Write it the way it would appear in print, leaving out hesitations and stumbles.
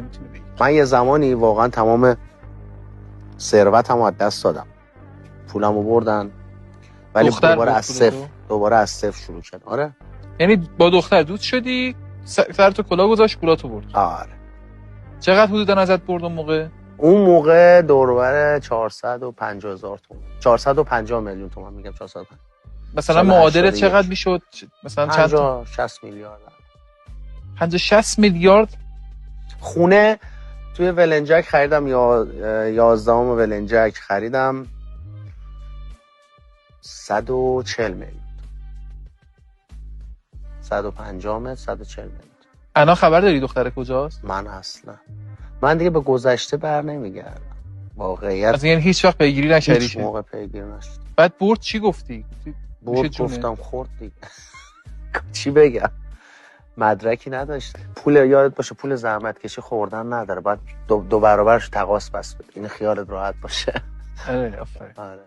نمیتونی بگی. من یه زمانی واقعا تمام ثروتمو از دست دادم، پولمو بردن، ولی دوباره از صفر شروع کردم. آره یعنی با دختر دوست شدی، سرتو کلاه گذاشت، پولاتو برد. آره. چقدر حدودا ازت برد اون موقع؟ اون موقع دور و بر 450,000 تومان، 450 میلیون تومان میگم. 450 مثلا معادل چقدر میشد؟ مثلا چند تا 50-60 میلیارد. 50-60 میلیارد خونه توی ولنجک خریدم، یا 11 ولنجک خریدم 140 میلیون. 150 متر 140 میلیون. الان خبر داری دختر کجاست؟ من دیگه به گذشته بر نمیگردم واقعیت. از یعنی هیچ وقت پیگیری نکردی؟ هیچ موقع پیگیری نشد. بعد برد چی گفتی؟ گفتم خورد دیگه. چی بگم؟ مدرکی نداشت. پول یادت باشه پول زحمت کشی خوردن نداره، باید دو برابرش تقاص بس بده. این خیالت راحت باشه. آره آفرین. آره.